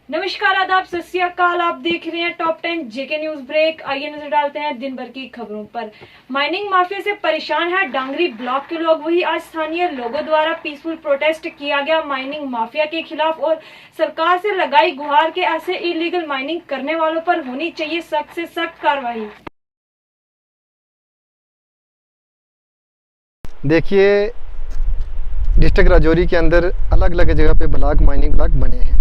नमस्कार, आदाब, सत श्री अकाल। आप देख रहे हैं टॉप 10 जेके न्यूज ब्रेक। आइए नजर डालते हैं दिन भर की खबरों पर। माइनिंग माफिया से परेशान है डांगरी ब्लॉक के लोग। वही आज स्थानीय लोगों द्वारा पीसफुल प्रोटेस्ट किया गया माइनिंग माफिया के खिलाफ और सरकार से लगाई गुहार के ऐसे इलीगल माइनिंग करने वालों पर होनी चाहिए सख्त से सख्त कार्रवाई। देखिए, डिस्ट्रिक्ट राजौरी के अंदर अलग अलग जगह पे ब्लॉक माइनिंग ब्लॉक बने हैं।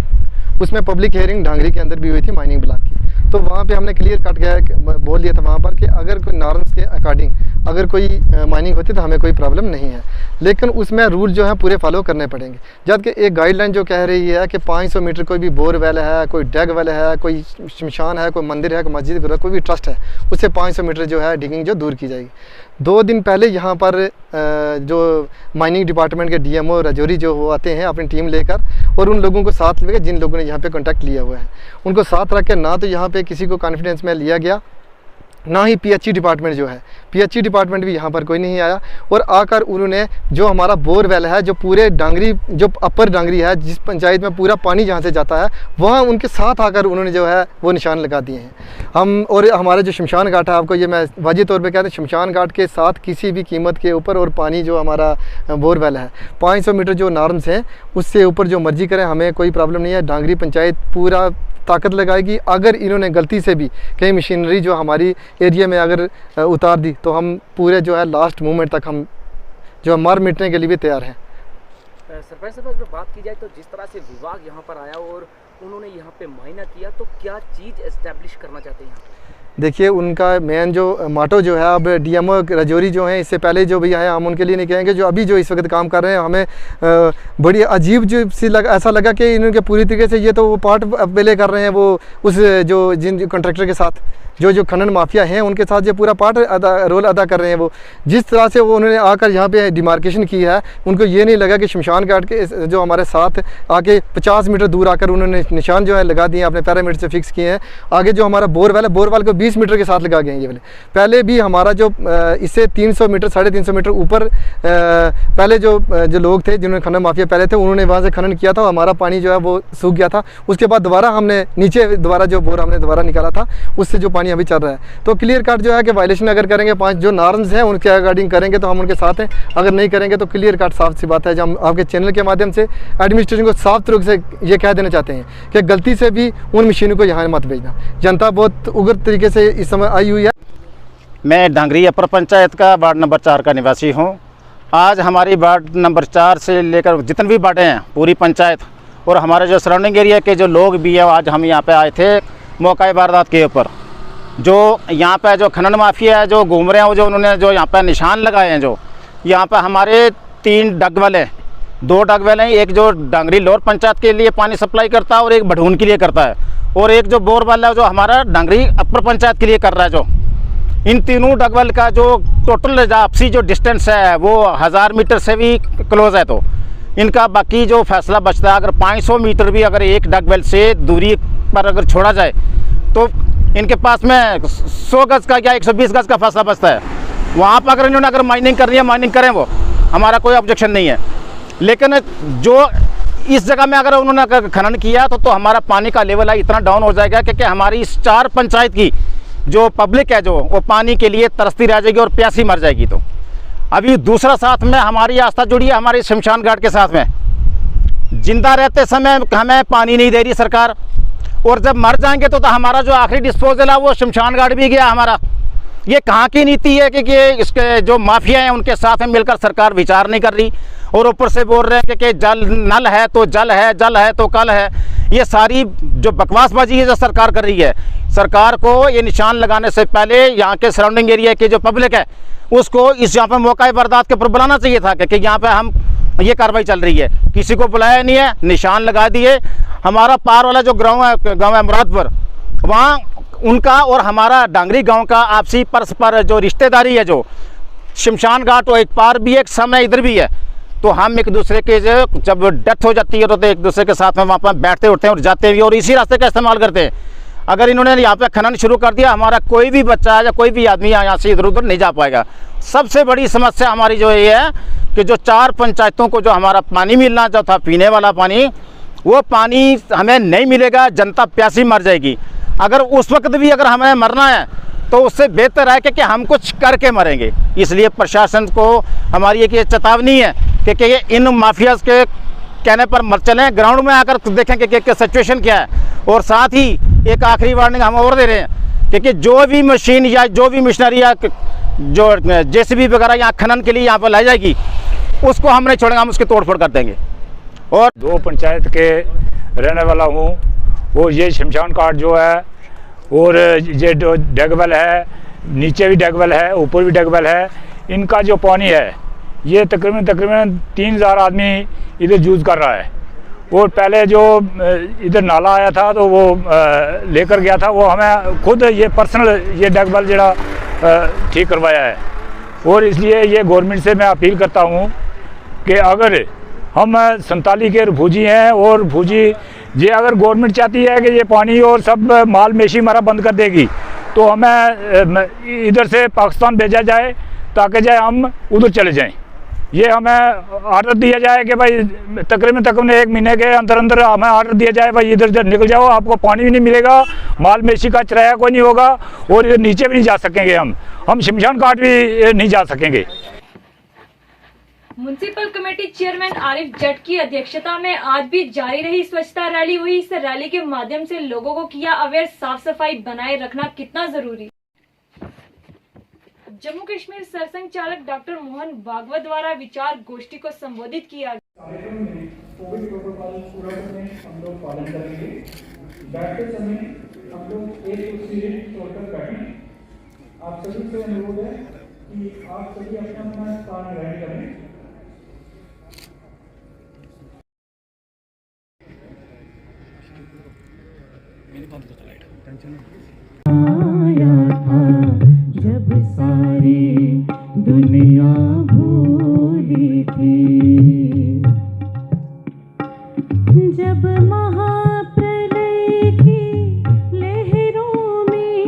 उसमें पब्लिक हियरिंग डांगरी के अंदर भी हुई थी माइनिंग ब्लॉक की। तो वहाँ पे हमने क्लियर कट गया बोल दिया था वहाँ पर कि अगर कोई नॉर्म्स के अकॉर्डिंग अगर कोई माइनिंग होती तो हमें कोई प्रॉब्लम नहीं है, लेकिन उसमें रूल जो है पूरे फॉलो करने पड़ेंगे। जबकि एक गाइडलाइन जो कह रही है कि 500 मीटर कोई भी बोर वेल है, कोई डैग वेल है, कोई शमशान है, कोई मंदिर है, कोई मस्जिद, कोई भी ट्रस्ट है, उससे 500 मीटर जो है डिगिंग जो दूर की जाएगी। 2 दिन पहले यहाँ पर जो माइनिंग डिपार्टमेंट के डीएमओ राजौरी जो वो आते हैं अपनी टीम लेकर, और उन लोगों को साथ लेकर जिन लोगों ने यहाँ पे कॉन्टैक्ट लिया हुआ है उनको साथ रख के ना तो यहाँ पे किसी को कॉन्फिडेंस में लिया गया, ना ही पीएचई डिपार्टमेंट जो है, पीएचई डिपार्टमेंट भी यहाँ पर कोई नहीं आया। और आकर उन्होंने जो हमारा बोरवेल है, जो पूरे डांगरी जो अपर डांगरी है, जिस पंचायत में पूरा पानी जहाँ से जाता है, वहाँ उनके साथ आकर उन्होंने जो है वो निशान लगा दिए हैं। हम और हमारे जो शमशान घाट है, आपको ये मैं वाजिब तौर पे कह रहा हूँ, शमशान घाट के साथ किसी भी कीमत के ऊपर और पानी जो हमारा बोरवेल है 500 मीटर जो नॉर्म्स हैं उससे ऊपर जो मर्जी करें, हमें कोई प्रॉब्लम नहीं है। डांगरी पंचायत पूरा ताकत लगाएगी। अगर इन्होंने गलती से भी कहीं मशीनरी जो हमारी एरिया में अगर उतार दी तो हम पूरे जो है लास्ट मोमेंट तक हम जो मार मिटने के लिए भी तैयार हैं। सरपंच साहब, अगर बात की जाए तो जिस तरह से विभाग यहाँ पर आया और उन्होंने यहाँ पे मायना किया, तो क्या चीज़ एस्टेब्लिश करना चाहते हैं यहाँ पे? देखिए, उनका मेन जो मोटो जो है, अब डीएमओ राजौरी जो हैं, इससे पहले जो भी आए हम उनके लिए नहीं कहेंगे, जो अभी जो इस वक्त काम कर रहे हैं, हमें बड़ी अजीब जो सी ऐसा लगा कि इन्होंने पूरी तरीके से ये तो वो पार्ट प्ले कर रहे हैं वो उस जो जिन कॉन्ट्रैक्टर के साथ जो खनन माफिया हैं उनके साथ ये पूरा पार्ट रोल अदा कर रहे हैं। वो जिस तरह से वो उन्होंने आकर यहाँ पे डिमार्केशन की है, उनको ये नहीं लगा कि शमशान घाट के जो हमारे साथ आके 50 मीटर दूर आकर उन्होंने निशान जो है लगा दिए, अपने पैरामीटर से फिक्स किए हैं। आगे जो हमारा बोरवेल है, बोरवेल को 20 मीटर के साथ लगा गए हैं ये वाले। पहले भी हमारा जो इससे 300 मीटर 350 मीटर ऊपर पहले जो लोग थे जिन्होंने खनन माफिया पहले थे, उन्होंने वहाँ से खनन किया था, हमारा पानी जो है वो सूख गया था। उसके बाद दोबारा हमने नीचे दोबारा जो बोर हमने दोबारा निकाला था, उससे जो अभी चल रहा है। तो क्लियर कट जो है कि वायलेशन अगर करेंगे 5 जो नॉर्म्स हैं उनके अकॉर्डिंग करेंगे तो हम उनके साथ हैं, अगर नहीं करेंगे तो क्लियर कट साफ सी बात है। जब हम आपके चैनल के माध्यम से एडमिनिस्ट्रेशन को साफ तरीके से ये कह देना चाहते हैं कि गलती से भी उन मशीनों को यहाँ मत भेजना। जनता बहुत उग्र तरीके से इस समय आई हुई है। मैं डांगरी अपर पंचायत का वार्ड नंबर 4 का निवासी हूँ। आज हमारी वार्ड नंबर 4 से लेकर जितने भी वार्डें हैं, पूरी पंचायत और हमारे जो सराउंडिंग एरिया के जो लोग भी हैं, आज हम यहाँ पे आए थे मौका वारदात के ऊपर। जो यहाँ पे जो खनन माफिया है जो घूम रहे हैं, जो उन्होंने जो यहाँ पे निशान लगाए हैं, जो यहाँ पे हमारे 3 डगवेल हैं, 2 डगवेल हैं, एक जो डांगरी लोअर पंचायत के लिए पानी सप्लाई करता है और एक भड़ून के लिए करता है, और एक जो बोरवेल है जो हमारा डांगरी अपर पंचायत के लिए कर रहा है। जो इन तीनों डगवेल का जो टोटल आपसी जो डिस्टेंस है वो 1000 मीटर से भी क्लोज है। तो इनका बाकी जो फैसला बचता है, अगर 500 मीटर भी अगर एक डगवेल से दूरी पर अगर छोड़ा जाए तो इनके पास में 100 गज का या 120 गज का फैसला बचता है। वहाँ पर अगर इन्होंने अगर माइनिंग करनी है, माइनिंग करें, वो हमारा कोई ऑब्जेक्शन नहीं है। लेकिन जो इस जगह में अगर उन्होंने अगर खनन किया तो हमारा पानी का लेवल है इतना डाउन हो जाएगा कि हमारी इस 4 पंचायत की जो पब्लिक है जो वो पानी के लिए तरसती रह जाएगी और प्यासी मर जाएगी। तो अभी दूसरा साथ में हमारी आस्था जुड़ी है हमारे शमशान घाट के साथ में। जिंदा रहते समय हमें पानी नहीं दे रही सरकार, और जब मर जाएंगे तो हमारा जो आखिरी डिस्पोजल है वो शमशान घाट भी गया हमारा। ये कहाँ की नीति है कि इसके जो माफिया हैं उनके साथ में मिलकर सरकार विचार नहीं कर रही, और ऊपर से बोल रहे हैं कि जल नल है तो जल है, जल है तो कल है। ये सारी जो बकवासबाजी है जो सरकार कर रही है, सरकार को ये निशान लगाने से पहले यहाँ के सराउंडिंग एरिया की जो पब्लिक है उसको इस यहाँ पर मौका वारदात के ऊपर बुलाना चाहिए था कि यहाँ पे हम ये कार्रवाई चल रही है। किसी को बुलाया नहीं है, निशान लगा दिए। हमारा पार वाला जो गाँव है मुरादपुर, वहाँ उनका और हमारा डांगरी गांव का आपसी परस्पर जो रिश्तेदारी है, जो शमशान घाट वो एक पार भी एक समय इधर भी है। तो हम एक दूसरे के जब डेथ हो जाती है तो एक दूसरे के साथ में वहाँ पर बैठते उठते हैं और जाते भी और इसी रास्ते का इस्तेमाल करते हैं। अगर इन्होंने यहाँ पे खनन शुरू कर दिया, हमारा कोई भी बच्चा या कोई भी आदमी यहाँ से इधर उधर नहीं जा पाएगा। सबसे बड़ी समस्या हमारी जो ये है कि जो 4 पंचायतों को जो हमारा पानी मिलना जो था पीने वाला पानी, वो पानी हमें नहीं मिलेगा, जनता प्यासी मर जाएगी। अगर उस वक्त भी अगर हमें मरना है तो उससे बेहतर है कि हम कुछ करके मरेंगे। इसलिए प्रशासन को हमारी एक ये चेतावनी है कि इन माफियाज के कहने पर मत चलें, ग्राउंड में आकर देखें कि सिचुएशन क्या है। और साथ ही एक आखिरी वार्निंग हम और दे रहे हैं कि जो भी मशीन या जो भी मशीनरी या जो जेसीबी वगैरह यहाँ खनन के लिए यहाँ पर लाई जाएगी उसको हम नहीं छोड़ेंगे, हम उसकी तोड़फोड़ कर देंगे। और 2 पंचायत के रहने वाला हूँ। वो ये शमशान घाट जो है और ये जो डगवल है, नीचे भी डगवल है, ऊपर भी डगवल है, इनका जो पानी है ये तकरीबन 3000 आदमी इधर यूज़ कर रहा है। और पहले जो इधर नाला आया था तो वो लेकर गया था, वो हमें खुद ये पर्सनल ये डगवल जरा ठीक करवाया है। और इसलिए ये गवर्नमेंट से मैं अपील करता हूँ कि अगर हम संताली के भूजी हैं और भूजी ये अगर गवर्नमेंट चाहती है कि ये पानी और सब माल मेशी हमारा बंद कर देगी तो हमें इधर से पाकिस्तान भेजा जाए ताकि जाए हम उधर चले जाएं। ये हमें आर्डर दिया जाए कि भाई तकरीबन 1 महीने के अंदर अंदर हमें आर्डर दिया जाए भाई इधर निकल जाओ, आपको पानी भी नहीं मिलेगा, माल मेशी का किराया कोई नहीं होगा और इधर नीचे भी नहीं जा सकेंगे, हम शमशान घाट भी नहीं जा सकेंगे। म्युनिसिपल कमेटी चेयरमैन आरिफ जट की अध्यक्षता में आज भी जारी रही स्वच्छता रैली। वही इस रैली के माध्यम से लोगों को किया अवेयर, साफ सफाई बनाए रखना कितना जरूरी। जम्मू कश्मीर सरसंघ चालक डॉक्टर मोहन भागवत द्वारा विचार गोष्ठी को संबोधित किया। कार्यक्रम में कोविड प्रोटोकॉल पूरा हम लोग पालन करेंगे। बैठते समय हम लोग एक कुर्सी छोड़कर बैठें। आप सभी से अनुरोध है कि आप सभी अपना स्थान ग्रहण करें। आया था जब सारी दुनिया भूली थी, जब महाप्रलय की लहरों में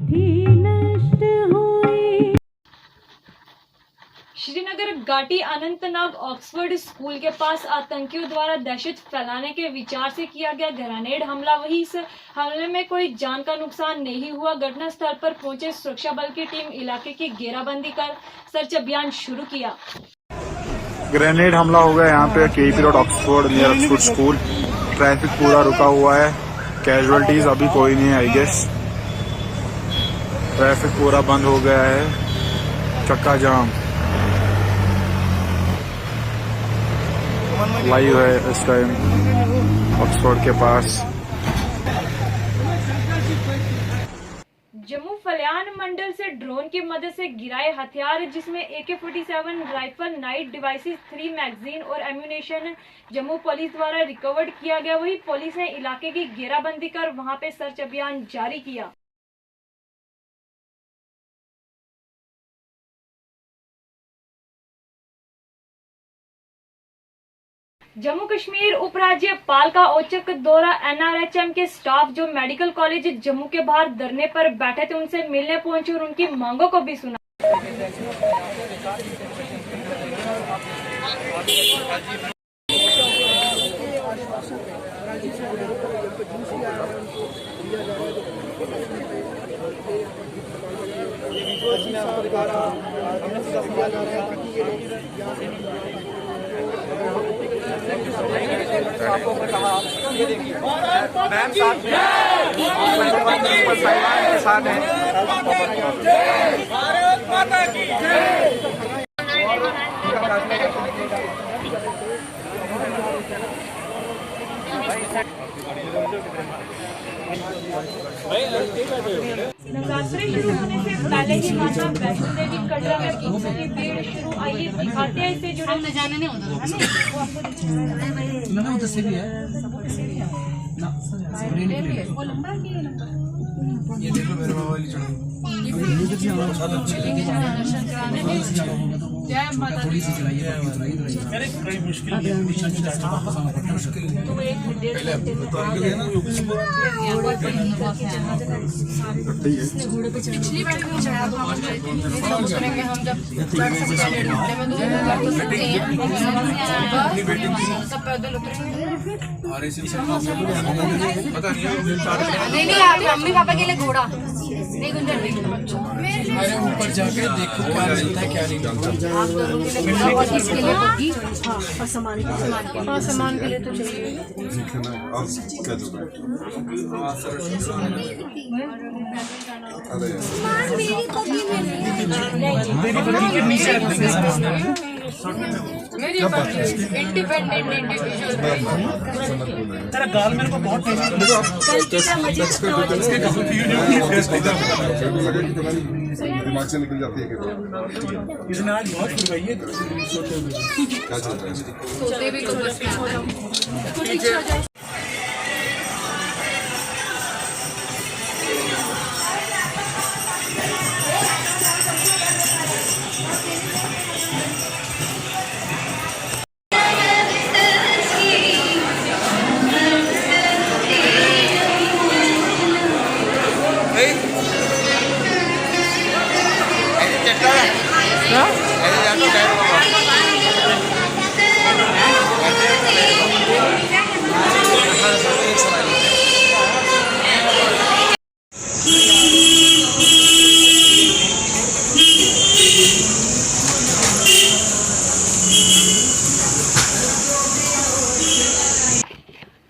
थी नष्ट हुई। श्रीनगर घाटी अनंतनाग ऑक्सफोर्ड स्कूल के पास आतंकियों द्वारा दहशत फैलाने के विचार से किया गया ग्रेनेड हमला। वही इस हमले में कोई जान का नुकसान नहीं हुआ। घटना स्थल पर पहुंचे सुरक्षा बल की टीम इलाके की घेराबंदी कर सर्च अभियान शुरू किया। ग्रेनेड हमला हो गया यहाँ पे KP road Oxford near Oxford school. Traffic पूरा रुका हुआ है, कैजुअलिटीज अभी कोई नहीं है आई गेस। ट्रैफिक पूरा बंद हो गया है, चक्का जाम लाइव है इस टाइम ऑक्सफोर्ड के पास। जम्मू फलियान मंडल से ड्रोन की मदद से गिराए हथियार, जिसमें AK-47 rifle, night devices, 3 magazine और एम्यूनेशन जम्मू पुलिस द्वारा रिकवर्ड किया गया। वही पुलिस ने इलाके की घेराबंदी कर वहां पे सर्च अभियान जारी किया। जम्मू कश्मीर उपराज्यपाल का औचक दौरा। NRHM के स्टाफ जो मेडिकल कॉलेज जम्मू के बाहर धरने पर बैठे थे उनसे मिलने पहुंचे और उनकी मांगों को भी सुना। मैम साथ में के साथ हैं। भारत माता की नवरात्रि शुरू होने से पहले ही माता वैष्णो देवी कटरा में भक्तों की भीड़ शुरू। आइए दिखाते हैं इससे जुड़े नजारे नहीं होता ये देखो मेरे बाबा वाली चढ़ो। जय माता दी। कई मुश्किल तो एक घोड़े पे पिछली बार हम जब सब पैदल नहीं आप मम्मी पापा के लिए घोड़ा नहीं गुंजन नहीं। अरे ऊपर जाके देखो क्या मिलता है क्या नहीं मिलता। आप दोनों के लिए और इसके लिए होगी और सामान के लिए तो चाहिए। मेरी इंडिपेंडेंट इंडिविजुअल तेरा गाल मेरे को बहुत दिमाग से निकल जाती है इसने आज बहुत खुलवाई है। सोते भी तो बस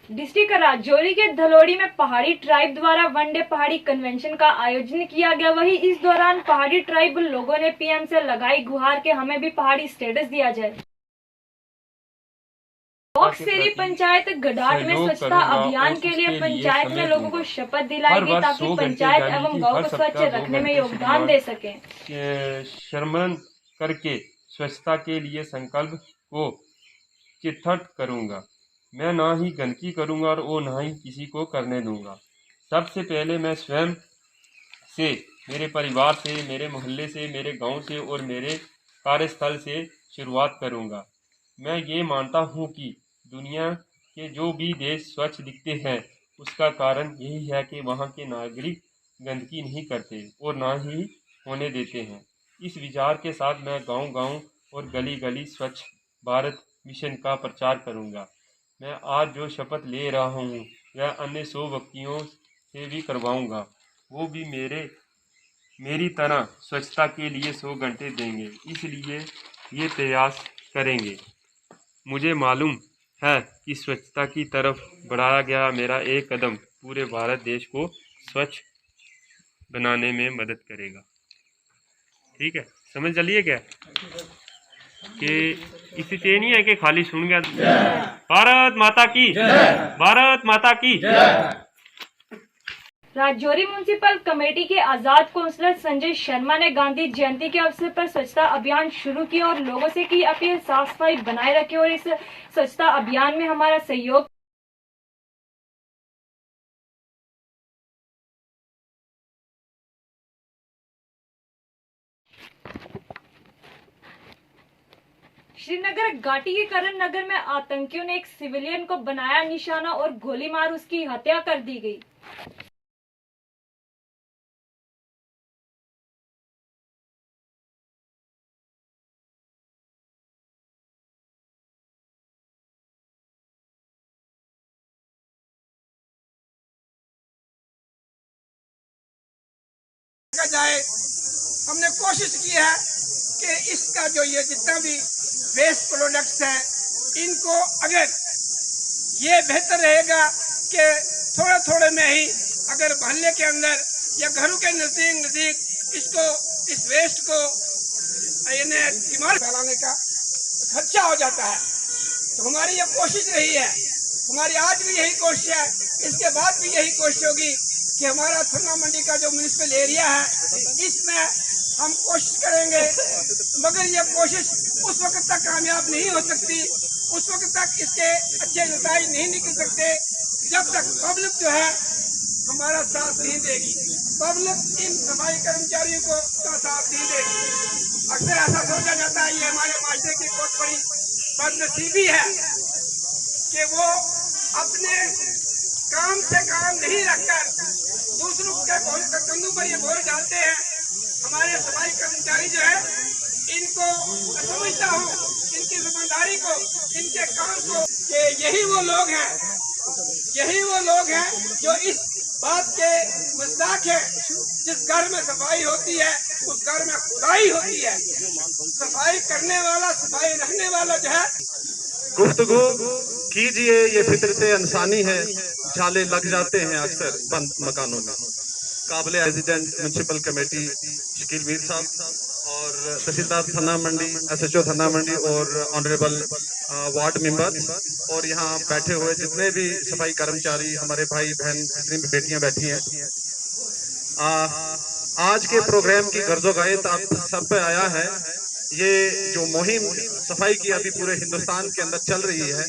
डिस्ट्रिक्ट राजौरी के धलोड़ी में पहाड़ी ट्राइब द्वारा वनडे पहाड़ी कन्वेंशन का आयोजन किया गया। वहीं इस दौरान पहाड़ी ट्राइब लोगों ने पीएम से लगाई गुहार के हमें भी पहाड़ी स्टेटस दिया जाए। बॉक्सेरी पंचायत गडाट में स्वच्छता अभियान के लिए पंचायत में लोगों को शपथ दिलाई गई ताकि पंचायत एवं गांव को स्वच्छ रखने में योगदान दे सके। शर्मन करके स्वच्छता के लिए संकल्प को चित्त करूंगा। मैं ना ही गंदगी करूंगा और वो ना ही किसी को करने दूंगा। सबसे पहले मैं स्वयं से, मेरे परिवार से, मेरे मोहल्ले से, मेरे गांव से और मेरे कार्यस्थल से शुरुआत करूंगा। मैं ये मानता हूं कि दुनिया के जो भी देश स्वच्छ दिखते हैं उसका कारण यही है कि वहां के नागरिक गंदगी नहीं करते और ना ही होने देते हैं। इस विचार के साथ मैं गांव-गांव और गली-गली स्वच्छ भारत मिशन का प्रचार करूंगा। मैं आज जो शपथ ले रहा हूँ वह अन्य 100 व्यक्तियों से भी करवाऊँगा। वो भी मेरी तरह स्वच्छता के लिए 100 घंटे देंगे, इसलिए ये प्रयास करेंगे। मुझे मालूम है कि स्वच्छता की तरफ बढ़ाया गया मेरा एक कदम पूरे भारत देश को स्वच्छ बनाने में मदद करेगा। ठीक है, समझ चलिए क्या कि इससे नहीं है कि खाली सुन गया। भारत माता की, भारत माता की। राजौरी म्युनिसिपल कमेटी के आजाद काउंसलर संजय शर्मा ने गांधी जयंती के अवसर पर स्वच्छता अभियान शुरू किया और लोगों से की अपील साफ सफाई बनाए रखें और इस स्वच्छता अभियान में हमारा सहयोग। श्रीनगर घाटी के करण नगर में आतंकियों ने एक सिविलियन को बनाया निशाना और गोली मार उसकी हत्या कर दी गई। जाए हमने कोशिश की है कि इसका जो ये जितना भी वेस्ट प्रोडक्ट्स हैं इनको अगर ये बेहतर रहेगा कि थोड़े थोड़े में ही अगर मोहल्ले के अंदर या घरों के नज़दीक इसको इस वेस्ट को बीमार फैलाने का खर्चा हो जाता है। तो हमारी ये कोशिश रही है, हमारी आज भी यही कोशिश है, इसके बाद भी यही कोशिश होगी कि हमारा थन्ना मंडी का जो म्यूनिसिपल एरिया है इसमें हम कोशिश करेंगे, मगर ये कोशिश उस वक्त तक कामयाब नहीं हो सकती, उस वक्त तक इसके अच्छे नतीजे नहीं निकल सकते जब तक पब्लिक जो है हमारा साथ नहीं देगी, पब्लिक इन सफाई कर्मचारियों को का साथ नहीं देगी। अक्सर ऐसा सोचा जाता है, ये हमारे माशरे की बहुत बड़ी बदनसीबी है कि वो अपने काम से काम नहीं रखकर दूसरों के कंधों पर ये बोझ डालते हैं। हमारे सफाई कर्मचारी जो है, इनको मैं समझता हूँ इनकी जिम्मेदारी को, इनके काम को, कि यही वो लोग हैं जो इस बात के मज़ाक है, जिस घर में सफाई होती है उस घर में खुदाई होती है। सफाई करने वाला, सफाई रखने वाला जो है, गुफ्तगू कीजिए, ये फितरते इंसानी है, जाले लग जाते हैं अक्सर बंद मकानों में। काबिल resident municipal committee Shakeel Mir साहब और तहसीलदार थाना मंडी, SHO थाना मंडी और ऑनरेबल वार्ड मेंबर और यहाँ बैठे हुए जितने भी सफाई कर्मचारी, हमारे भाई बहन, जितनी भी बेटियां बैठी हैं, आज के प्रोग्राम की गर्जो-गायत आप सब पे आया है। ये जो मुहिम सफाई की अभी पूरे हिंदुस्तान के अंदर चल रही है,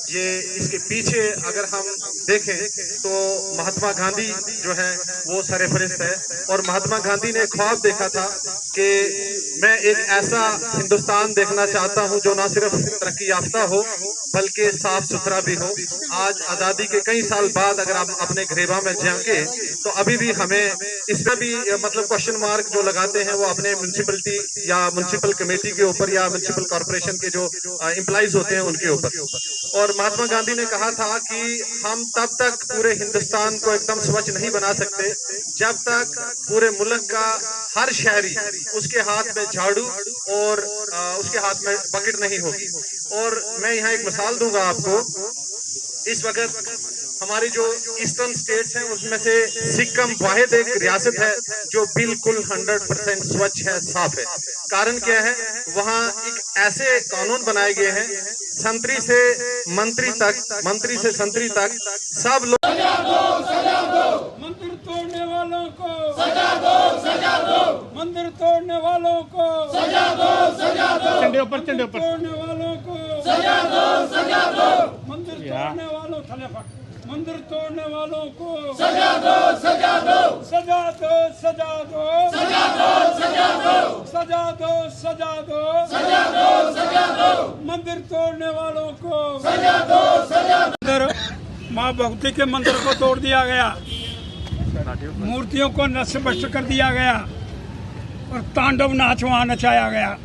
ये इसके पीछे अगर हम देखें तो महात्मा गांधी जो है वो सरफहरिस्त है। और महात्मा गांधी ने ख्वाब देखा था कि मैं एक ऐसा हिंदुस्तान देखना चाहता हूं जो ना सिर्फ तरक्की याफ्ता हो बल्कि साफ सुथरा भी हो। आज आज़ादी के कई साल बाद अगर आप अपने घरेबा में झांके तो अभी भी हमें इसमें भी मतलब क्वेश्चन मार्क जो लगाते हैं वो अपने म्यूनसिपलिटी या म्यूनसिपल कमेटी के ऊपर या म्यूनसिपल कॉर्पोरेशन के जो एम्प्लॉइज होते हैं उनके ऊपर। और महात्मा गांधी ने कहा था कि हम तब तक पूरे हिंदुस्तान को एकदम स्वच्छ नहीं बना सकते जब तक पूरे मुल्क का हर शहरी उसके हाथ में झाड़ू और उसके हाथ में बकेट नहीं होगी। और मैं यहाँ एक मिसाल दूंगा आपको। इस वक्त हमारी जो ईस्टर्न स्टेट्स हैं उसमें से सिक्किम वाहिद एक रियासत है जो बिल्कुल 100% स्वच्छ है, साफ है। कारण क्या है? वहाँ एक ऐसे कानून बनाए गए हैं, संतरी से मंत्री तक, मंत्री से संतरी तक सब लोग। मंदिर तोड़ने वालों को सजा दो, सजा दो। मंदिर तोड़ने वालों को सजा दो, सजा दो। चंडे ऊपर तोड़ने वालों को सजा दो, सजा दो। मंदिर तोड़ने वालों थले फट। मंदिर तोड़ने वालों को सजा दो, सजा दो। सजा दो, सजा दो। सजा दो, सजा दो। सजा दो, सजा दो। सजा दो, सजा दो। मंदिर तोड़ने वालों को सजा दो, सजा दो। माँ भगवती के मंदिर को तोड़ दिया गया, मूर्तियों को नष्ट भ्रष्ट कर दिया गया और तांडव नाच वहाँ नचाया गया।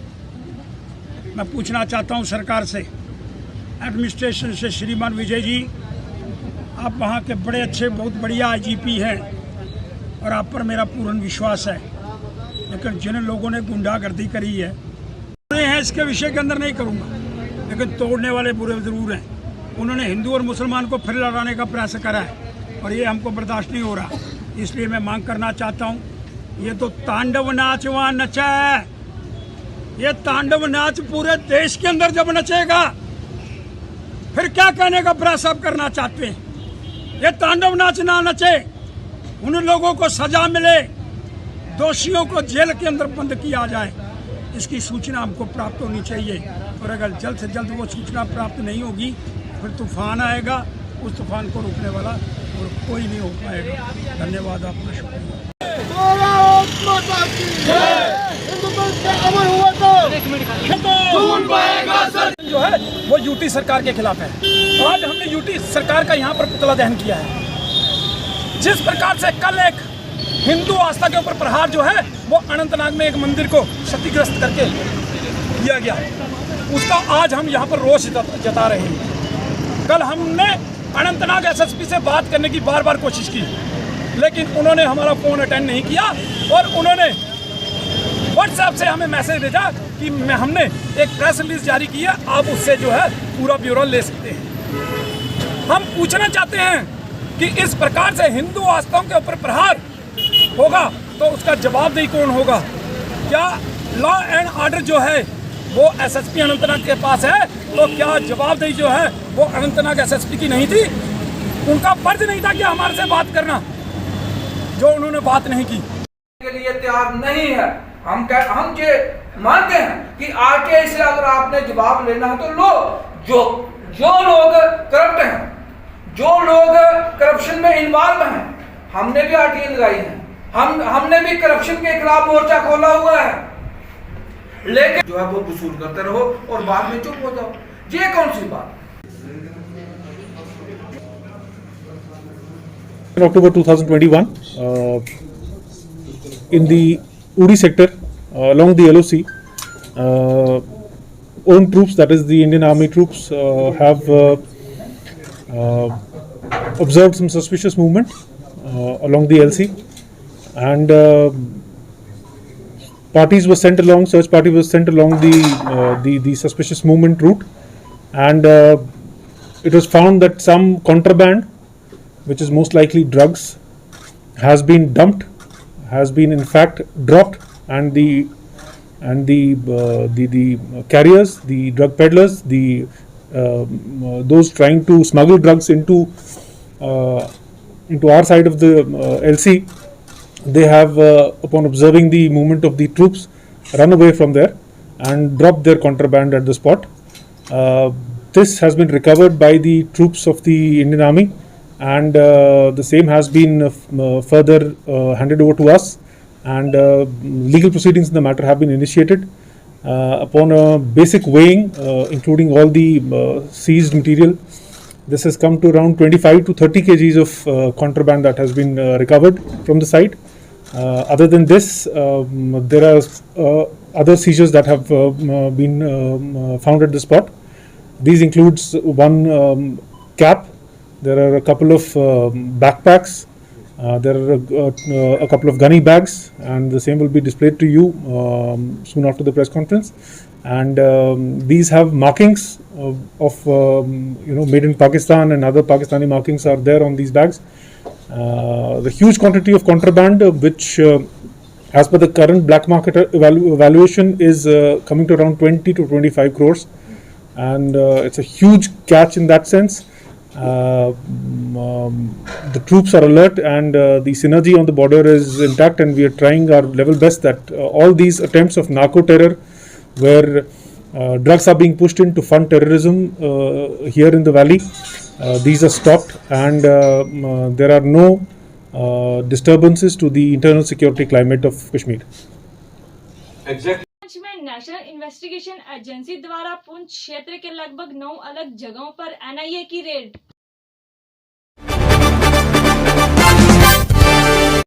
मैं पूछना चाहता हूँ सरकार से, एडमिनिस्ट्रेशन से, श्रीमान विजय जी, आप वहाँ के बड़े अच्छे, बहुत बढ़िया IGP हैं और आप पर मेरा पूर्ण विश्वास है, लेकिन जिन लोगों ने गुंडागर्दी करी है इसके विषय के अंदर नहीं करूँगा, लेकिन तोड़ने वाले बुरे जरूर हैं। उन्होंने हिंदू और मुसलमान को फिर लड़ाने का प्रयास करा है और ये हमको बर्दाश्त नहीं हो रहा। इसलिए मैं मांग करना चाहता हूँ, ये तो तांडव नाच वहाँ नचा है, ये तांडव नाच पूरे देश के अंदर जब नचेगा फिर क्या कहने का प्रयास आप करना चाहते हैं? ये तांडव नाच ना नचे, उन लोगों को सजा मिले, दोषियों को जेल के अंदर बंद किया जाए, इसकी सूचना हमको प्राप्त होनी चाहिए। और अगर जल्द से जल्द वो सूचना प्राप्त नहीं होगी फिर तूफान आएगा, उस तूफान को रोकने वाला और कोई नहीं हो पाएगा। धन्यवाद, आपका शुक्रिया। जो है वो यूटी सरकार के खिलाफ है। आज हमने यूटी सरकार का यहाँ पर पुतला दहन किया है। जिस प्रकार से कल एक हिंदू आस्था के ऊपर प्रहार जो है वो अनंतनाग में एक मंदिर को क्षतिग्रस्त करके किया गया, उसका आज हम यहाँ पर रोष जता रहे हैं। कल हमने अनंतनाग SSP से बात करने की बार बार कोशिश की, लेकिन उन्होंने हमारा फ़ोन अटेंड नहीं किया और उन्होंने व्हाट्सएप से हमें मैसेज भेजा कि हमने एक प्रेस रिलीज जारी की है, आप उससे जो है पूरा ब्यौरा ले सकते हैं। हम पूछना चाहते हैं कि इस प्रकार से हिंदू आस्थाओं के ऊपर प्रहार होगा तो उसका जवाबदेही कौन होगा? क्या लॉ एंड ऑर्डर जो है वो SSP अनंतनाग के पास है, तो क्या जवाबदेही जो है वो अनंतनाग SSP की नहीं थी? उनका फर्ज नहीं था कि हमारे से बात करना, जो उन्होंने बात नहीं की। के लिए तैयार नहीं है। हम ये मानते हैं कि आके इसे अगर आपने जवाब लेना है तो लो। जो लोग करप्ट हैं, जो लोग करप्शन में इन्वॉल्व हैं, हमने भी आरटीए लगाई है, हमने भी करप्शन के खिलाफ मोर्चा खोला हुआ है, लेकिन जो है वो वसूल करते रहो और बाद में चुप हो जाओ, ये कौन सी बात? In October 2021, in the Uri sector along the LOC, own troops, that is the Indian Army troops, have observed some suspicious movement along the LC, and parties were sent along. Search party was sent along the suspicious movement route, and it was found that some contraband, which is most likely drugs, has been dumped, has been in fact dropped, and the carriers, the drug peddlers, those trying to smuggle drugs into our side of the LC, they have, upon observing the movement of the troops, run away from there and dropped their contraband at the spot. This has been recovered by the troops of the Indian Army, and the same has been further handed over to us, and legal proceedings in the matter have been initiated. Upon a basic weighing, including all the seized material, this has come to around 25 to 30 kgs of contraband that has been recovered from the site. Other than this, there are other seizures that have been found at the spot. These includes one cap. There are a couple of backpacks. There are a couple of gunny bags, and the same will be displayed to you soon after the press conference. And these have markings of made in Pakistan, and other Pakistani markings are there on these bags. The huge quantity of contraband, which as per the current black market evaluation is coming to around 20 to 25 crores, and it's a huge catch in that sense. The troops are alert, and the synergy on the border is intact, and we are trying our level best that all these attempts of narco terror, where drugs are being pushed in to fund terrorism here in the valley, these are stopped, and there are no disturbances to the internal security climate of Kashmir. में national investigation agency द्वारा पुंछ क्षेत्र के लगभग 9 अलग जगहों पर NIA की red.